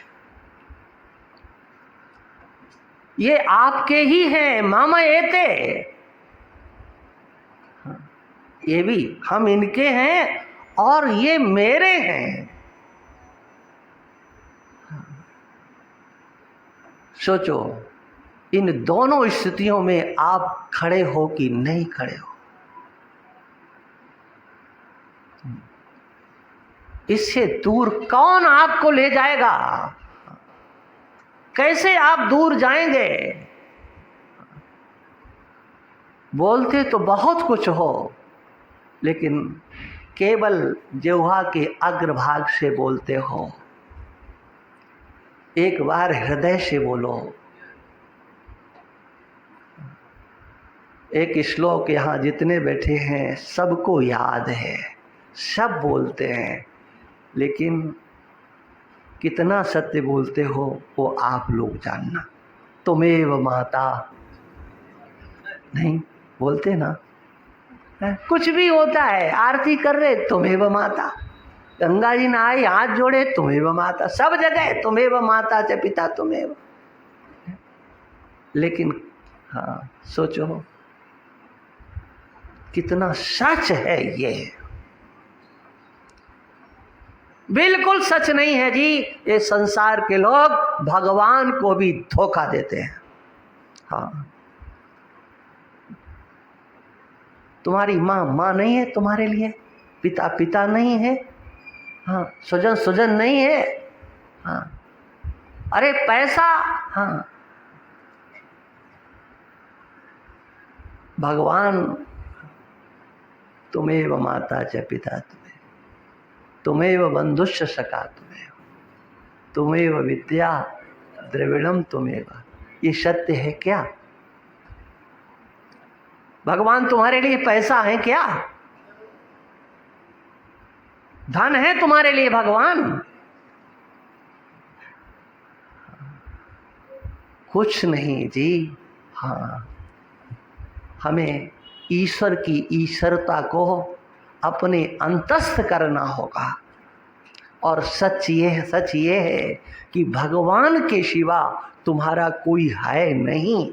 ये आपके ही हैं, मामा एते, ये भी हम इनके हैं और ये मेरे हैं। सोचो इन दोनों स्थितियों में आप खड़े हो कि नहीं खड़े हो? इससे दूर कौन आपको ले जाएगा? कैसे आप दूर जाएंगे? बोलते तो बहुत कुछ हो, लेकिन केवल जिह्वा के अग्रभाग से बोलते हो। एक बार हृदय से बोलो। एक श्लोक यहाँ जितने बैठे हैं सबको याद है, सब बोलते हैं, लेकिन कितना सत्य बोलते हो वो आप लोग जानना। तुमेव माता, नहीं बोलते ना? कुछ भी होता है, आरती कर रहे तुमेव माता, गंगा जी नहाए हाथ जोड़े तुमेव माता, सब जगह तुमेव माता च पिता तुमेव। लेकिन हाँ, सोचो कितना सच है ये। बिल्कुल सच नहीं है जी। ये संसार के लोग भगवान को भी धोखा देते हैं। हाँ, तुम्हारी माँ माँ नहीं है तुम्हारे लिए, पिता पिता नहीं है, हाँ, स्वजन स्वजन नहीं है, हाँ, अरे पैसा, हाँ, भगवान तुमेव माता च पिता तुम्हें। तुमेव बंधुश्च सखा तुमेव विद्या द्रविड़म तुमेव। ये सत्य है क्या? भगवान तुम्हारे लिए पैसा है क्या? धन है तुम्हारे लिए भगवान? कुछ नहीं जी। हाँ, हमें ईश्वर की ईश्वरता को अपने अंतस्थ करना होगा। और सच ये है कि भगवान के सिवा तुम्हारा कोई है नहीं।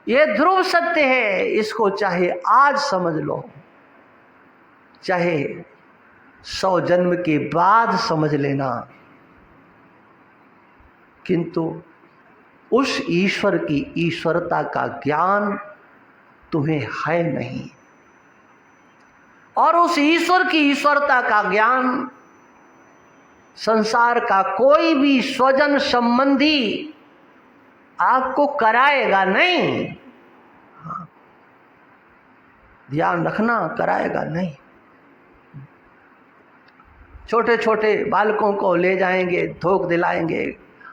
ये ध्रुव सत्य है, इसको चाहे आज समझ लो, चाहे 100 जन्म के बाद समझ लेना, किंतु उस ईश्वर की ईश्वरता का ज्ञान तुम्हें है नहीं। और उस ईश्वर की ईश्वरता का ज्ञान संसार का कोई भी स्वजन संबंधी आपको कराएगा नहीं। हाँ, ध्यान रखना, कराएगा नहीं। छोटे छोटे बालकों को ले जाएंगे, धोख दिलाएंगे।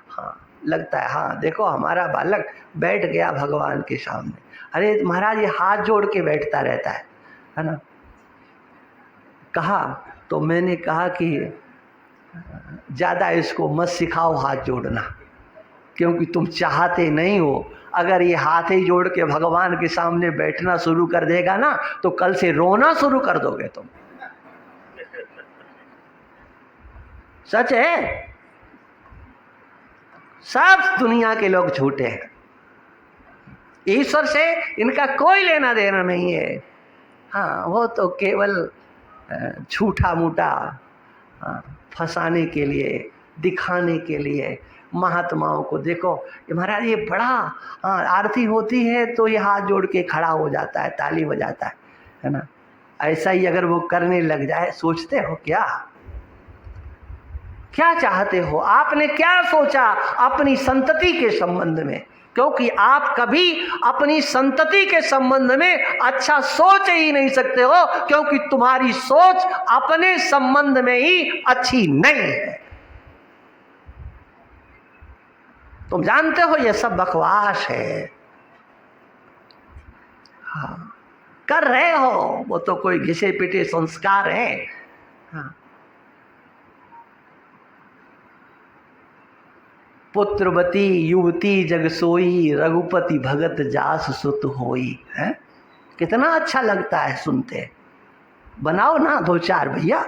हाँ, लगता है हाँ देखो हमारा बालक बैठ गया भगवान के सामने। अरे महाराज ये हाथ जोड़ के बैठता रहता है ना। कहा तो मैंने कहा कि ज़्यादा इसको मत सिखाओ हाथ जोड़ना, क्योंकि तुम चाहते नहीं हो। अगर ये हाथ ही जोड़ के भगवान के सामने बैठना शुरू कर देगा ना तो कल से रोना शुरू कर दोगे तुम। सच है, सब दुनिया के लोग झूठे हैं। ईश्वर से इनका कोई लेना देना नहीं है। हाँ, वो तो केवल झूठा मूठा फंसाने के लिए, दिखाने के लिए महात्माओं को देखो ये महाराज ये बड़ा आरती होती है तो ये हाथ जोड़ के खड़ा हो जाता है, ताली बजाता है ना। ऐसा ही अगर वो करने लग जाए, सोचते हो क्या चाहते हो? आपने क्या सोचा अपनी संतति के संबंध में? क्योंकि आप कभी अपनी संतति के संबंध में अच्छा सोच ही नहीं सकते हो, क्योंकि तुम्हारी सोच अपने संबंध में ही अच्छी नहीं है। तुम जानते हो ये सब बकवास है। हाँ, कर रहे हो, वो तो कोई घिसे पिटे संस्कार है। हाँ, पुत्रवती युवती जग सोई, रघुपति भगत जास सुत होई। है कितना अच्छा लगता है सुनते। बनाओ ना 2-4 भैया,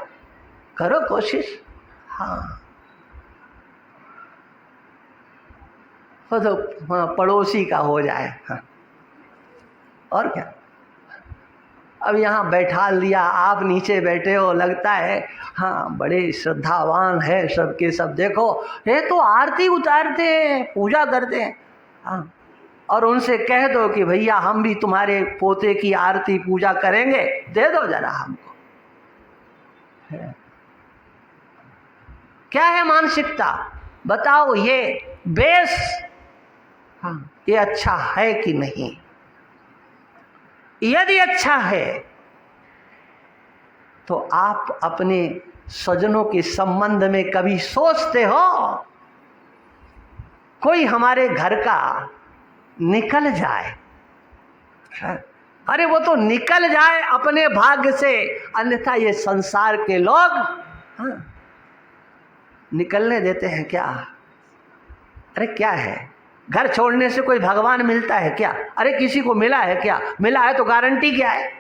करो कोशिश। हाँ, वो तो पड़ोसी का हो जाए। हाँ, और क्या। अब यहाँ बैठा लिया, आप नीचे बैठे हो, लगता है हाँ बड़े श्रद्धावान है सबके सब। देखो ये तो आरती उतारते हैं, पूजा करते हैं। हाँ, और उनसे कह दो कि भैया हम भी तुम्हारे पोते की आरती पूजा करेंगे, दे दो जरा हमको। क्या है मानसिकता बताओ? ये बेस हाँ ये अच्छा है कि नहीं? यदि अच्छा है तो आप अपने स्वजनों के संबंध में कभी सोचते हो कोई हमारे घर का निकल जाए? अरे वो तो निकल जाए अपने भाग्य से, अन्यथा ये संसार के लोग हाँ, निकलने देते हैं क्या? अरे क्या है, घर छोड़ने से कोई भगवान मिलता है क्या? अरे किसी को मिला है क्या? मिला है तो गारंटी क्या है?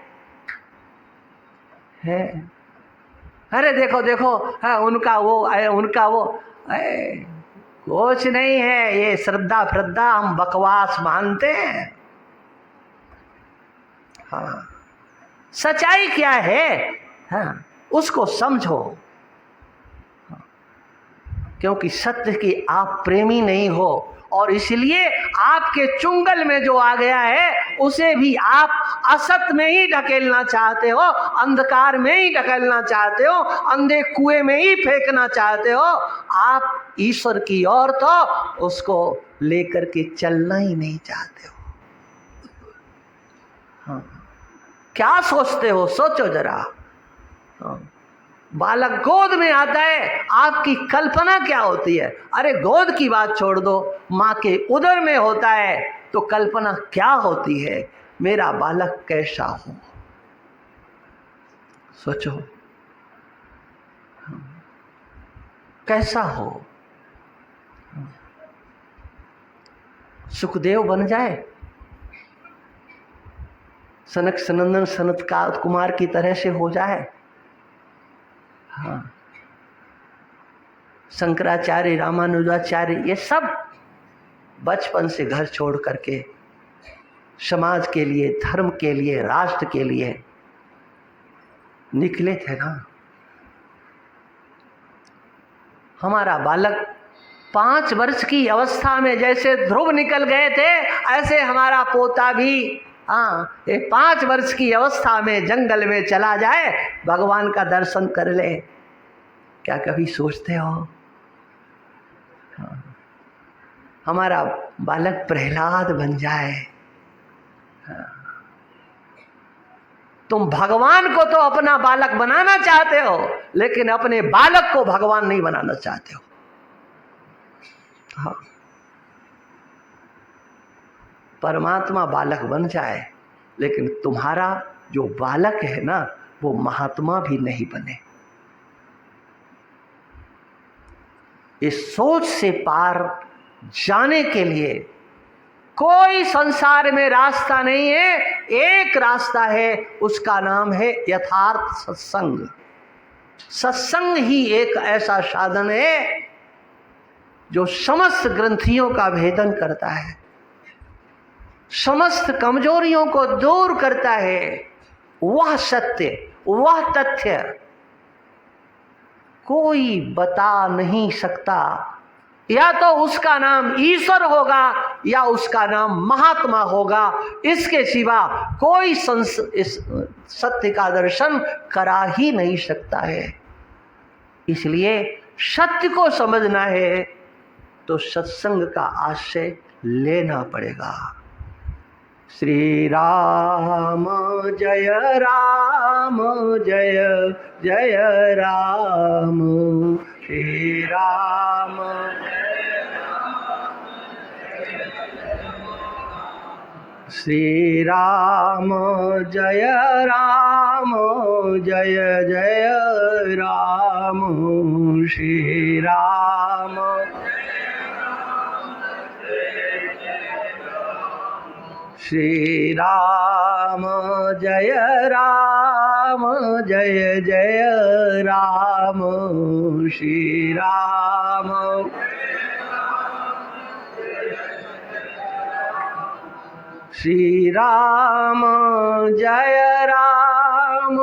अरे देखो देखो हाँ, उनका वो कुछ नहीं है। ये श्रद्धा हम बकवास मानते हैं। हाँ, सच्चाई क्या है हाँ, उसको समझो। क्योंकि सत्य की आप प्रेमी नहीं हो, और इसलिए आपके चुंगल में जो आ गया है उसे भी आप असत में ही ढकेलना चाहते हो, अंधकार में ही ढकेलना चाहते हो, अंधे कुएं में ही फेंकना चाहते हो। आप ईश्वर की ओर तो उसको लेकर के चलना ही नहीं चाहते हो। हाँ, क्या सोचते हो? सोचो जरा। हाँ, बालक गोद में आता है, आपकी कल्पना क्या होती है? अरे गोद की बात छोड़ दो, माँ के उदर में होता है तो कल्पना क्या होती है? मेरा बालक कैसा हो, सोचो कैसा हो। सुखदेव बन जाए, सनक सनंदन सनत्कार कुमार की तरह से हो जाए। हाँ, शंकराचार्य, रामानुजाचार्य, ये सब बचपन से घर छोड़ करके समाज के लिए, धर्म के लिए, राष्ट्र के लिए निकले थे ना। हमारा बालक 5 वर्ष की अवस्था में जैसे ध्रुव निकल गए थे, ऐसे हमारा पोता भी 5 वर्ष की अवस्था में जंगल में चला जाए, भगवान का दर्शन कर ले। क्या कभी सोचते हो? हमारा बालक प्रहलाद बन जाए। तुम भगवान को तो अपना बालक बनाना चाहते हो, लेकिन अपने बालक को भगवान नहीं बनाना चाहते हो। हाँ, परमात्मा बालक बन जाए, लेकिन तुम्हारा जो बालक है ना, वो महात्मा भी नहीं बने। इस सोच से पार जाने के लिए कोई संसार में रास्ता नहीं है, एक रास्ता है, उसका नाम है यथार्थ सत्संग। सत्संग ही एक ऐसा साधन है जो समस्त ग्रंथियों का भेदन करता है, समस्त कमजोरियों को दूर करता है। वह सत्य, वह तथ्य कोई बता नहीं सकता। या तो उसका नाम ईश्वर होगा या उसका नाम महात्मा होगा, इसके सिवा कोई इस सत्य का दर्शन करा ही नहीं सकता है। इसलिए सत्य को समझना है तो सत्संग का आश्रय लेना पड़ेगा। श्री राम जय राम, जय जय राम, श्री राम श्री राम जय राम, जय जय राम, श्री राम श्री राम जय राम, जय जय राम, श्री राम श्री राम जय राम,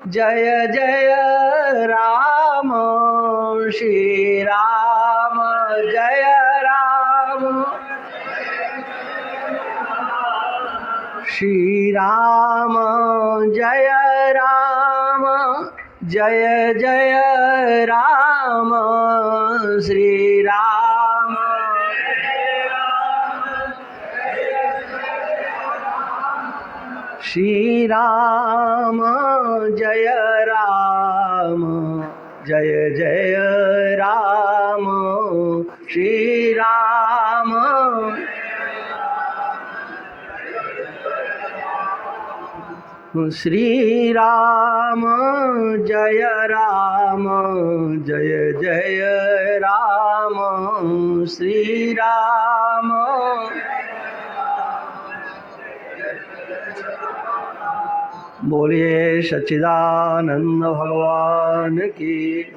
जय जय राम, श्री राम जय राम, श्री राम जय राम, जय जय राम, श्री राम श्री राम जय राम, जय जय राम, श्री राम श्री राम जय राम, जय जय राम, श्री राम बोलिए सच्चिदानंद भगवान की।